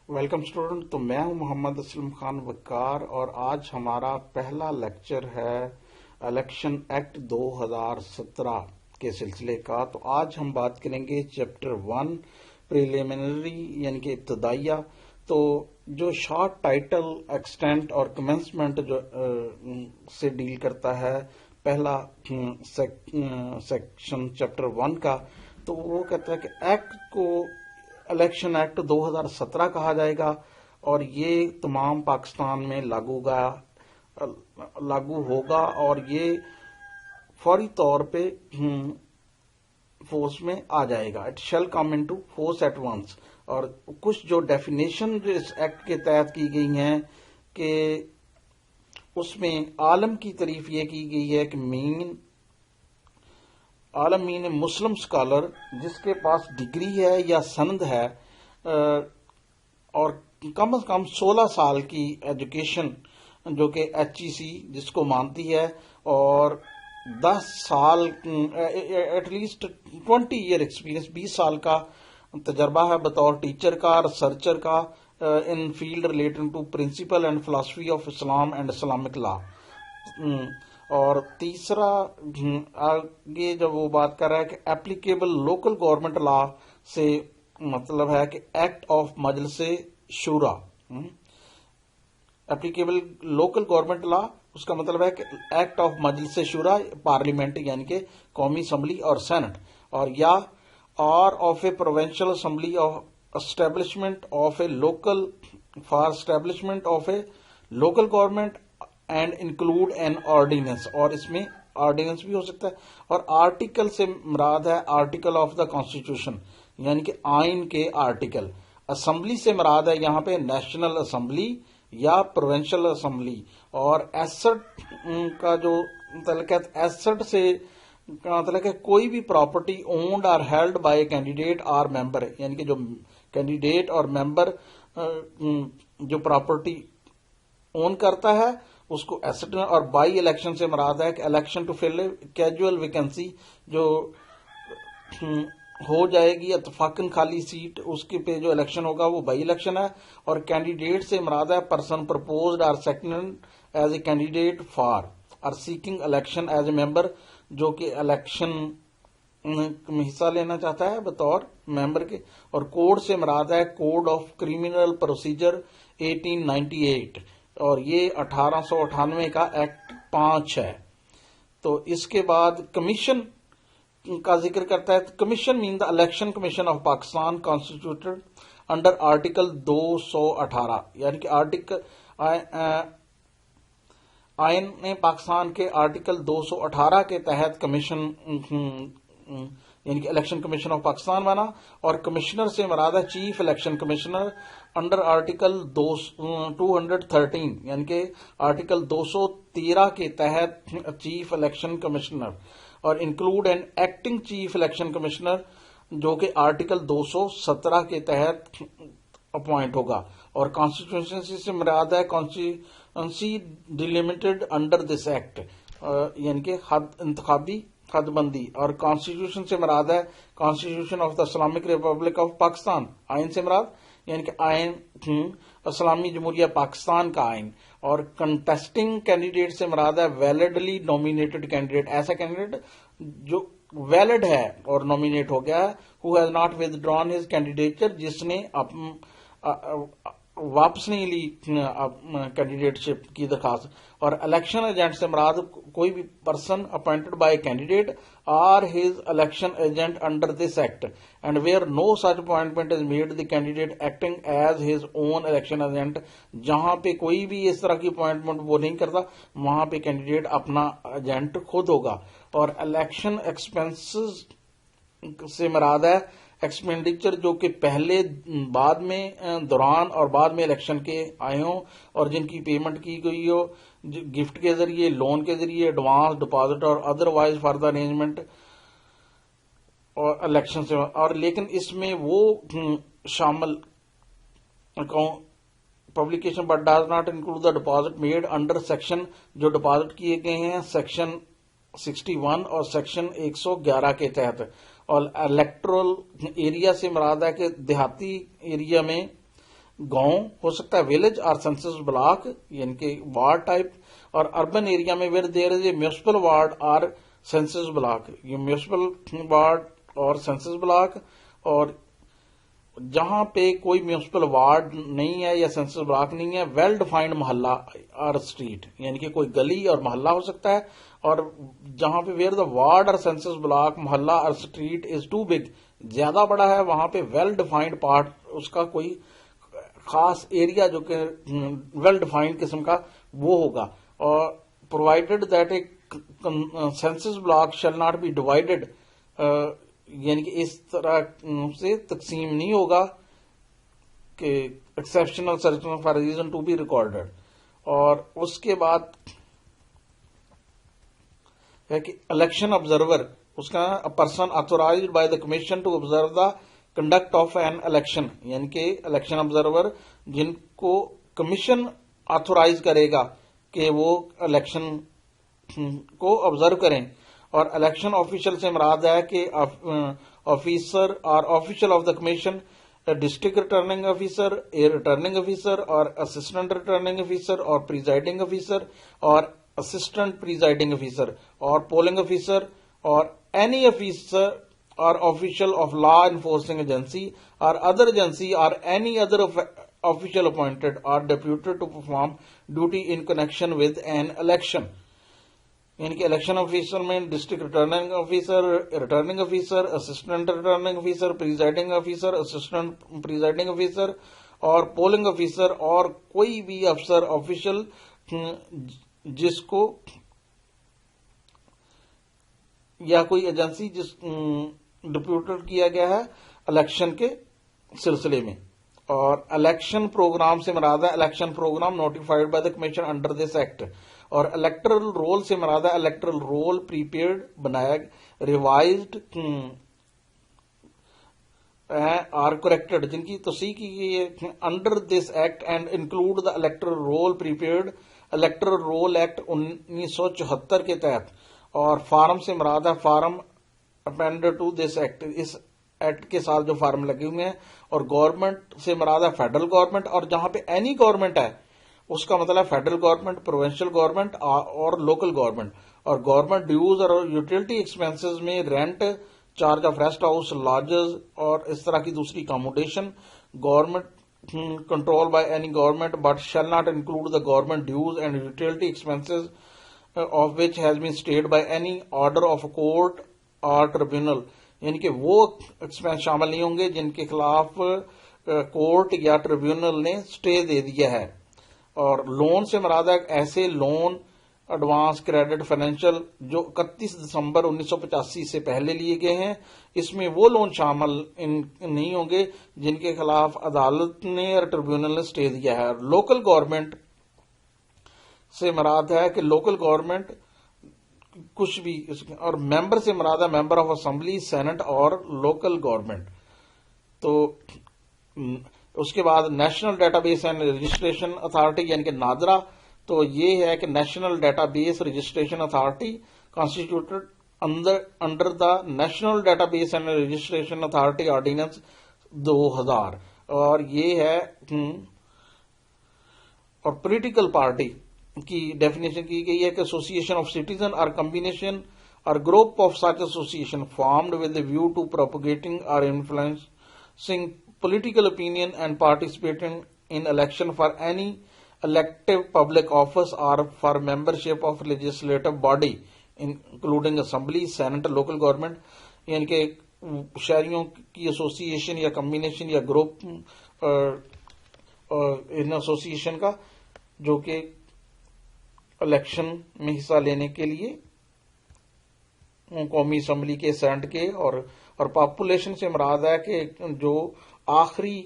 Welcome student. تو میں ہوں محمد اسلم خان وقار اور آج ہمارا پہلا لیکچر ہے الیکشن ایکٹ 2017 کے سلسلے کا. تو آج ہم بات کریں گے چیپٹر 1 پریلیمنری یعنی کہ ابتدائیہ. تو جو شارٹ ٹائٹل ایکسٹینٹ اور کمنسمنٹ سے ڈیل کرتا ہے پہلا سیکشن چیپٹر 1 کا، تو وہ کہتا ہے کہ ایکٹ کو الیکشن ایکٹ 2017 کہا جائے گا اور یہ تمام پاکستان میں لاگو ہوگا اور یہ فوری طور پہ فورس میں آ جائے گا. It shall come into force at once. اور کچھ جو ڈیفینیشن جو اس ایکٹ کے تحت کی گئی ہیں کہ اس میں عالم کی تعریف یہ کی گئی ہے کہ عالم مین مسلم اسکالر جس کے پاس ڈگری ہے یا سند ہے اور کم از کم 16 سال کی ایجوکیشن جو کہ HEC جس کو مانتی ہے اور 10 سال ایٹ لیسٹ 20 ایئر ایکسپیرینس 20 سال کا تجربہ ہے بطور ٹیچر کا ریسرچر کا in field relating to principle and philosophy of Islam and Islamic law. اور تیسرا آگے جب وہ بات کر رہا ہے کہ اپلیکیبل لوکل گورنمنٹ لا سے مطلب ہے کہ ایکٹ آف مجلس شورا. اپلیکیبل لوکل گورنمنٹ لا اس کا مطلب ہے کہ ایکٹ آف مجلس شورا پارلیمنٹ یعنی کہ قومی اسمبلی اور سینٹ، اور یا of a provincial assembly of establishment of a local for establishment of a local government and include an ordinance. اور اس میں آرڈیننس بھی ہو سکتا ہے. اور آرٹیکل سے مراد ہے آرٹیکل آف دا کانسٹیٹیوشن یعنی کہ آئین کے آرٹیکل. اسمبلی سے مراد ہے یہاں پہ نیشنل اسمبلی یا پروونشل اسمبلی. اور ایسٹ کا جو متعلق ہے ایسٹ سے مطلب ہے کوئی بھی پراپرٹی اونڈ اور ہیلڈ بائی کینڈیڈیٹ اور ممبر یعنی کہ جو کینڈیڈیٹ اور ممبر جو پراپرٹی اون کرتا ہے اس کو ایسٹ میں. اور بائی الیکشن سے مراد ہے کہ election to fill casual vacancy جو ہو جائے گی اتفاقاً خالی سیٹ اس کے پہ جو الیکشن ہوگا وہ بائی الیکشن ہے. اور کینڈیڈیٹ سے مراد ہے پرسن پرپوزڈ اور second as a candidate for اور سیکنگ الیکشن ایز اے ممبر جو کہ الیکشن میں حصہ لینا چاہتا ہے بطور ممبر کے. اور کوڈ سے مراد ہے کوڈ آف کریمنل پروسیجر 1898 اور یہ 1898 کا ایکٹ 5 ہے. تو اس کے بعد کمیشن کا ذکر کرتا ہے. Commission means the election commission of Pakistan constituted under article 218 یعنی کہ آئین پاکستان کے آرٹیکل 218 کے تحت کمیشن یعنی کہ الیکشن کمیشن آف پاکستان بنا. اور کمشنر سے مراد ہے chief election commissioner under article 213 یعنی کہ آرٹیکل 213 کے تحت چیف الیکشن کمشنر. اور include an acting chief election commissioner جو کہ آرٹیکل 217 کے تحت اپوائنٹ ہوگا. اور کانسٹیٹیوشنسی سے مراد ہے کانسٹیٹوئنسی ڈیلیمیٹڈ انڈر دس ایکٹ یعنی کہ انتخابی حد بندی. اور کانسٹیٹیوشن سے مراد ہے constitution of the Islamic republic of Pakistan. آئین سے مراد یعنی کہ آئین اسلامی جمہوریہ پاکستان کا آئین. اور کنٹیسٹنگ کینڈیڈیٹ سے مراد ہے ویلڈلی نومینیٹڈ کینڈیڈیٹ ایسا کینڈیڈیٹ جو ویلڈ ہے اور نومینیٹ ہو گیا ہے who has not withdrawn his candidature جس نے واپس نہیں لی کینڈیڈیٹ شپ کی درخواست. اور الیکشن ایجنٹ سے مراد کوئی بھی پرسن اپوائنٹڈ بائی کینڈیڈیٹ اور his election agent under this act and where no such appointment is made the candidate acting as his own election agent. جہاں پہ کوئی بھی اس طرح کی اپوائنٹمنٹ وہ نہیں کرتا وہاں پہ کینڈیڈیٹ اپنا ایجنٹ خود ہوگا. اور الیکشن ایکسپینسز سے مراد ہے ایکسپینڈیچر جو کہ پہلے بعد میں دوران اور بعد میں الیکشن کے آئے ہوں اور جن کی پیمنٹ کی گئی ہو گفٹ کے ذریعے، لون کے ذریعے، ایڈوانس ڈپازٹ اور other wise for the arrangement اور الیکشن سے. اور لیکن اس میں وہ شامل publication but does not include the deposit made under section جو ڈپازٹ کیے گئے ہیں سیکشن 61 اور سیکشن 111 کے تحت. اور الیکٹرل ایریا سے مراد ہے کہ دیہاتی ایریا میں گاؤں ہو سکتا ہے ولیج اور سینسس بلاک یعنی کہ وارڈ ٹائپ, اور اربن ایریا میں where there is a municipal ward اور سینسس بلاک, یہ میونسپل وارڈ اور سینسس بلاک, اور جہاں پہ کوئی میونسپل وارڈ نہیں ہے یا سینسس بلاک نہیں ہے, ویل ڈیفائنڈ محلہ اور اسٹریٹ یعنی کہ کوئی گلی اور محلہ ہو سکتا ہے, اور جہاں پہ ویئر دا وارڈ اور سینسس بلاک محلہ اور اسٹریٹ از ٹو بگ زیادہ بڑا ہے, وہاں پہ ویل ڈیفائنڈ پارٹ اس کا کوئی خاص ایریا جو کہ ویل ڈیفائنڈ قسم کا وہ ہوگا, اور provided that a census block shall not be divided یعنی کہ اس طرح سے تقسیم نہیں ہوگا کہ exceptional circumstance for reason to be recorded. اور اس کے بعد ہے کہ الیکشن آبزرور, اس کا person authorised by the commission to observe the conduct of an election یعنی کہ الیکشن آبزرور جن کو کمیشن آتھورائز کرے گا کہ وہ الیکشن کو آبزرو کریں. اور الیکشن آفیشل سے مراد ہے کہ آفیسر اور official of the commission district returning officer, a returning officer اور اسسٹنٹ ریٹرننگ آفیسر اور پریزائڈنگ آفیسر اور اسسٹنٹ پریزائڈنگ آفیسر اور پولنگ آفیسر اور any officer or official of law enforcing agency or other agency or any other official appointed or deputed to perform duty in connection with an election. یعنی کہ election officer میں district returning officer, assistant returning officer, presiding officer, assistant presiding officer اور polling officer, اور کوئی بھی افسر official جس کو یا کوئی ایجنسی جس ڈپیوٹڈ کیا گیا ہے الیکشن کے سلسلے میں. اور الیکشن پروگرام سے مراد ہے election programme notified by the commission under this act, اور الیکٹرل رول سے مراد ہے الیکٹرل رول پریپیئرڈ بنایا ریوائزڈ آر کریکٹڈ جن کی توسیع کی گئی ہے under this act and include the electoral roll prepared electoral roll act 1974 کے تحت. اور فارم سے مراد ہے form appended to this act, اس ایکٹ کے ساتھ جو فارم لگے ہوئے ہیں. اور گورنمنٹ سے مراد ہے فیڈرل گورنمنٹ, اور جہاں پہ اینی گورنمنٹ ہے اس کا مطلب ہے فیڈرل گورنمنٹ, پروونشل گورنمنٹ اور لوکل گورنمنٹ. اور گورنمنٹ ڈیوز اور یوٹیلٹی ایکسپینسز میں rent, charge of rest house, lodges اور اس طرح کی دوسری accommodation government control by any government but shall not include the government dues and utility expenses of which has been stayed by any order of a court or tribunal یعنی کہ وہ expense شامل نہیں ہوں گے جن کے خلاف کورٹ یا ٹریبیونل نے اسٹے دے دیا ہے. اور لون سے مراد ہے ایسے لون ایڈوانس کریڈٹ فائنینشیل جو 31 دسمبر 1985 سے پہلے لیے گئے ہیں, اس میں وہ لون شامل نہیں ہوں گے جن کے خلاف عدالت نے اور ٹریبیونل نے اسٹے دیا ہے. اور لوکل گورنمنٹ سے مراد ہے کہ لوکل گورنمنٹ کچھ بھی, اور ممبر سے مراد ہے ممبر آف اسمبلی, سینٹ اور لوکل گورنمنٹ. تو اس کے بعد national database and registration authority یعنی کہ نادرا, تو یہ ہے کہ national database registration authority constituted under the national database and registration authority ordinance 2000. اور یہ ہے اور پولیٹیکل پارٹی کی ڈیفینیشن کی گئی ہے کہ ایسوسیشن آف سٹیزن اور کمبینیشن اور group of such association formed with a view to propagating اور influencing political opinion and participating in election for any elective public office or for membership of legislative body including assembly, senate, local government. یعنی کہ شہریوں کی ایسوسی ایشن یا combination یا group ان ایسوسی کا جو کہ الیکشن میں حصہ لینے کے لیے قومی اسمبلی کے, سینٹ کے, اور پاپولیشن سے مراد ہے کہ جو آخری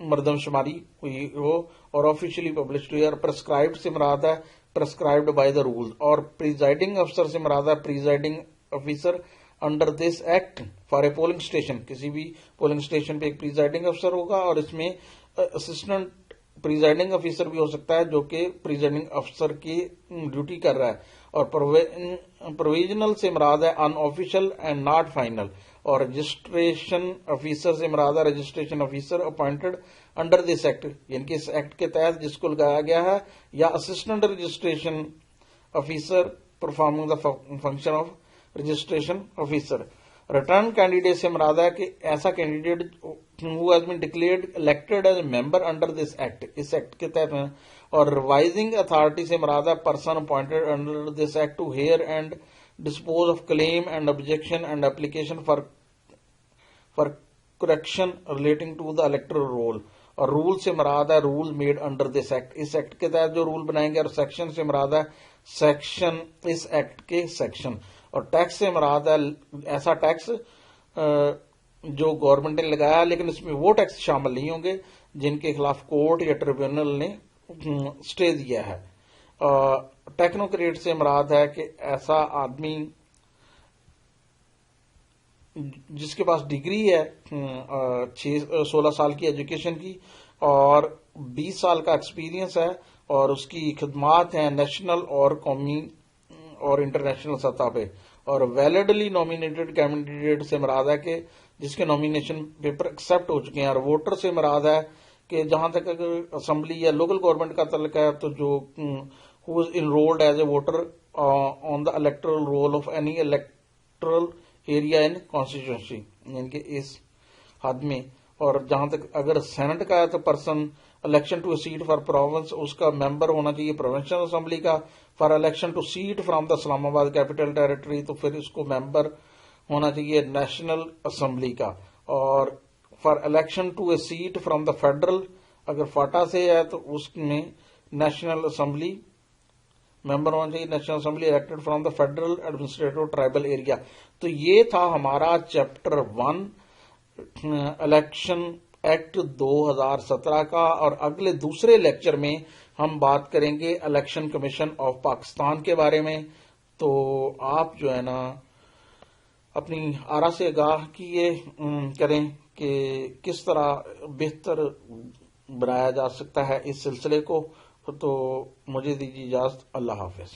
مردم شماری ہوئی ہو اور آفیشلی پبلشڈ ہوئی. اور پرسکرائبڈ سے مراد ہے پرسکرائبڈ بائی دا رول. اور پریزائڈنگ افسر سے مراد ہے presiding officer under this act for a polling station. کسی بھی پولنگ اسٹیشن پہ ایک پریزائڈنگ افسر ہوگا, اور اس میں اسسٹنٹ پریزائڈنگ افیسر بھی ہو سکتا ہے جو کہ پریزائڈنگ افسر کی ڈیوٹی کر رہا ہے. اور پروویژنل سے مراد ہے unofficial and not final. اور رجسٹریشن آفیسر سے مراد registration officer appointed under this act, یعنی کہ اس ایکٹ کے تحت جس کو لگایا گیا ہے، یا assistant registration officer performing the function of registration officer. Return candidate سے مراد ہے کہ ایسا candidate who has been declared elected as a member under this act، اس ایکٹ کے تحت ہیں۔ اور ریوائزنگ اتھارٹی سے مراد ہے person appointed under this act to hear and dispose of claim and objection and application for correction relating to the electoral roll. اور roll سے مراد ہے roll made under this act, اس ایکٹ کے تحت جو رول بنائیں گے۔ اور سیکشن سے مراد ہے سیکشن، اس ایکٹ کے سیکشن۔ اور ٹیکس سے مراد ہے ایسا ٹیکس جو گورنمنٹ نے لگایا لیکن اس میں وہ ٹیکس شامل نہیں ہوں گے جن کے خلاف کورٹ یا ٹریبیونل نے سٹے دیا ہے۔ ٹیکنوکریٹ سے مراد ہے کہ ایسا آدمی جس کے پاس ڈگری ہے 16 سال کی ایجوکیشن کی اور 20 سال کا ایکسپیرینس ہے، اور اس کی خدمات ہیں نیشنل اور قومی اور انٹرنیشنل سطح پہ۔ اور ویلڈلی نامینیٹڈ کینڈیڈیٹ سے مراد ہے کہ جس کے نامینیشن پیپر ایکسپٹ ہو چکے ہیں۔ اور ووٹر سے مراد ہے کہ جہاں تک اگر اسمبلی یا لوکل گورنمنٹ کا تعلق ہے تو جو who is enrolled as a voter on the electoral roll of any electoral area in constituency، یعنی کہ اس حد میں۔ اور جہاں تک اگر سینٹ کا ہے تو person election to a seat for province, اس کا ممبر ہونا چاہیے پروونشل اسمبلی کا۔ For election to seat from the Islamabad capital territory, تو پھر اس کو ممبر ہونا چاہیے نیشنل اسمبلی کا۔ اور for election to a seat from the federal, اگر فاٹا سے ہے تو اس میں نیشنل اسمبلی ممبر ہونا چاہیے، national assembly elected from the federal administrative tribal area. تو یہ تھا ہمارا چیپٹر 1 الیکشن ایکٹ 2017 کا۔ اور اگلے دوسرے لیکچر میں ہم بات کریں گے الیکشن کمیشن آف پاکستان کے بارے میں۔ تو آپ جو ہے نا اپنی آرا سے آگاہ کیے کریں کہ کس طرح بہتر بنایا جا سکتا ہے اس سلسلے کو۔ تو مجھے دیجیے اجازت، اللہ حافظ۔